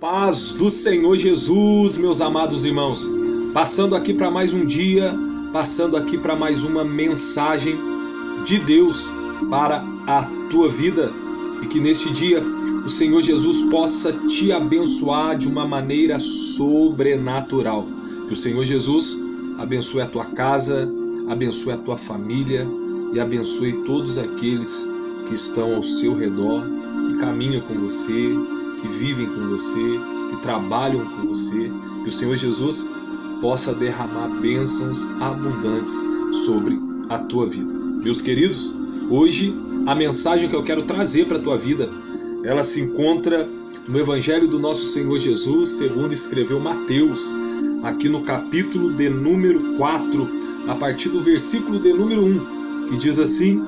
Paz do Senhor Jesus, meus amados irmãos, passando aqui para mais um dia, passando aqui para mais uma mensagem de Deus para a tua vida, e que neste dia o Senhor Jesus possa te abençoar de uma maneira sobrenatural. Que o Senhor Jesus abençoe a tua casa, abençoe a tua família e abençoe todos aqueles que estão ao seu redor, que caminham com você, que vivem com você, que trabalham com você. Que o Senhor Jesus possa derramar bênçãos abundantes sobre a tua vida. Meus queridos, hoje a mensagem que eu quero trazer para a tua vida, ela se encontra no Evangelho do nosso Senhor Jesus, segundo escreveu Mateus, aqui no capítulo de número 4, a partir do versículo de número 1, que diz assim: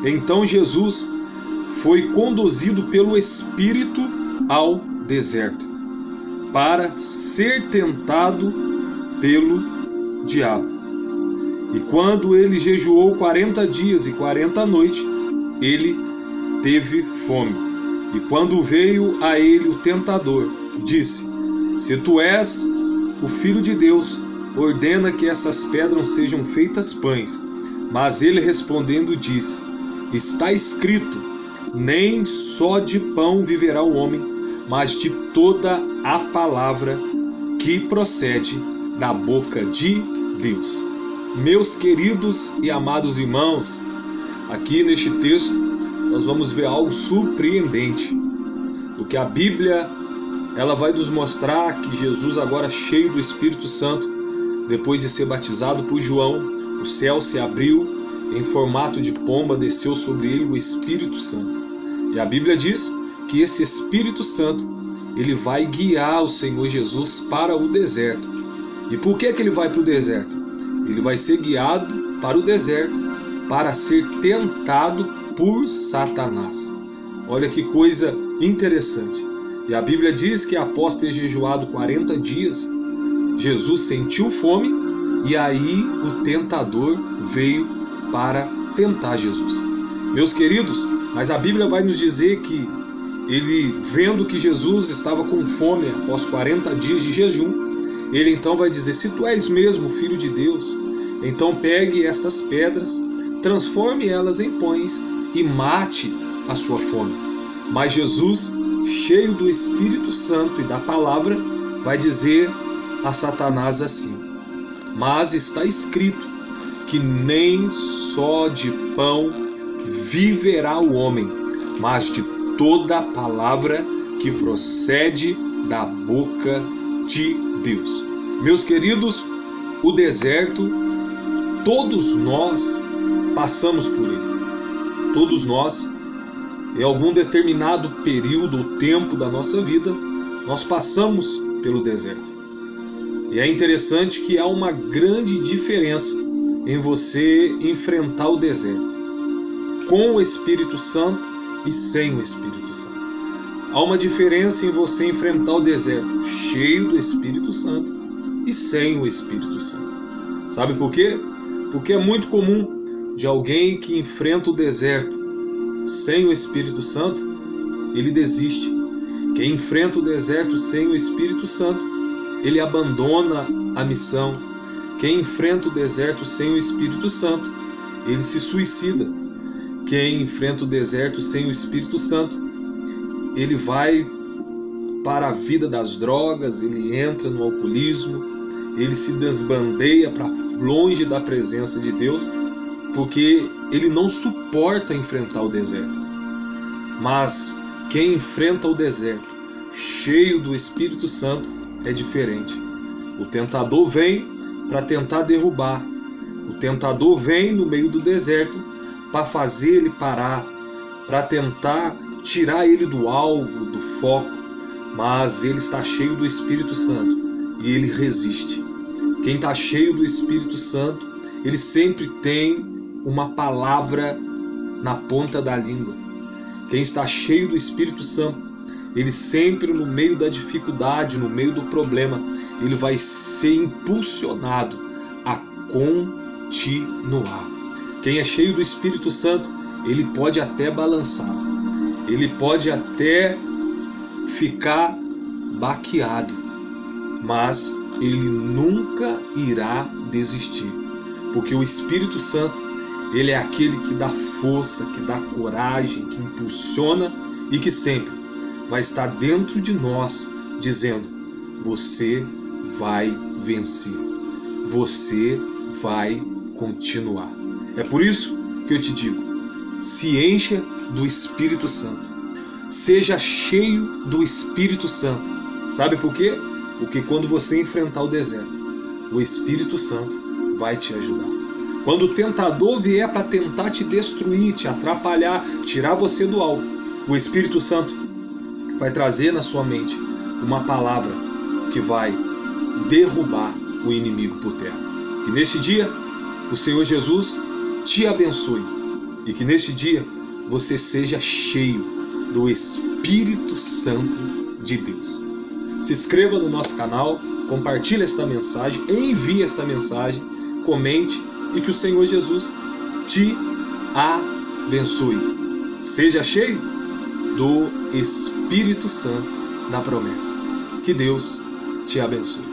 Então Jesus foi conduzido pelo Espírito ao deserto, para ser tentado pelo diabo. E quando ele jejuou 40 dias e 40 noites, ele teve fome. E quando veio a ele o tentador, disse: Se tu és o Filho de Deus, ordena que essas pedras sejam feitas pães. Mas ele respondendo disse: Está escrito, nem só de pão viverá o homem, mas de toda a palavra que procede da boca de Deus. Meus queridos e amados irmãos, aqui neste texto nós vamos ver algo surpreendente, porque a Bíblia ela vai nos mostrar que Jesus, agora cheio do Espírito Santo, depois de ser batizado por João, o céu se abriu, em formato de pomba desceu sobre ele o Espírito Santo. E a Bíblia diz que esse Espírito Santo, ele vai guiar o Senhor Jesus para o deserto. E por que ele vai para o deserto? Ele vai ser guiado para o deserto para ser tentado por Satanás. Olha que coisa interessante. E a Bíblia diz que após ter jejuado 40 dias, Jesus sentiu fome e aí o tentador veio para tentar Jesus. Meus queridos, mas a Bíblia vai nos dizer que ele, vendo que Jesus estava com fome após 40 dias de jejum, ele então vai dizer: se tu és mesmo Filho de Deus, então pegue estas pedras, transforme elas em pães e mate a sua fome. Mas Jesus, cheio do Espírito Santo e da palavra, vai dizer a Satanás assim: mas está escrito que nem só de pão viverá o homem, mas de toda a palavra que procede da boca de Deus. Meus queridos, o deserto, todos nós passamos por ele. Todos nós, em algum determinado período ou tempo da nossa vida, nós passamos pelo deserto. E é interessante que há uma grande diferença em você enfrentar o deserto com o Espírito Santo e sem o Espírito Santo. Há uma diferença em você enfrentar o deserto cheio do Espírito Santo e sem o Espírito Santo. Sabe por quê? Porque é muito comum de alguém que enfrenta o deserto sem o Espírito Santo, ele desiste. Quem enfrenta o deserto sem o Espírito Santo, ele abandona a missão. Quem enfrenta o deserto sem o Espírito Santo, ele se suicida. Quem enfrenta o deserto sem o Espírito Santo, ele vai para a vida das drogas, ele entra no alcoolismo, ele se desbandeia para longe da presença de Deus, porque ele não suporta enfrentar o deserto. Mas quem enfrenta o deserto cheio do Espírito Santo é diferente. O tentador vem para tentar derrubar. O tentador vem no meio do deserto para fazer ele parar, para tentar tirar ele do alvo, do foco, mas ele está cheio do Espírito Santo e ele resiste. Quem está cheio do Espírito Santo, ele sempre tem uma palavra na ponta da língua. Quem está cheio do Espírito Santo, ele sempre no meio da dificuldade, no meio do problema, ele vai ser impulsionado a continuar. Quem é cheio do Espírito Santo, ele pode até balançar, ele pode até ficar baqueado, mas ele nunca irá desistir, porque o Espírito Santo, ele é aquele que dá força, que dá coragem, que impulsiona e que sempre vai estar dentro de nós, dizendo: você vai vencer, você vai continuar. É por isso que eu te digo, se encha do Espírito Santo, seja cheio do Espírito Santo. Sabe por quê? Porque quando você enfrentar o deserto, o Espírito Santo vai te ajudar. Quando o tentador vier para tentar te destruir, te atrapalhar, tirar você do alvo, o Espírito Santo vai trazer na sua mente uma palavra que vai derrubar o inimigo por terra. Que neste dia o Senhor Jesus te abençoe e que neste dia você seja cheio do Espírito Santo de Deus. Se inscreva no nosso canal, compartilhe esta mensagem, envie esta mensagem, comente e que o Senhor Jesus te abençoe. Seja cheio do Espírito Santo da promessa. Que Deus te abençoe.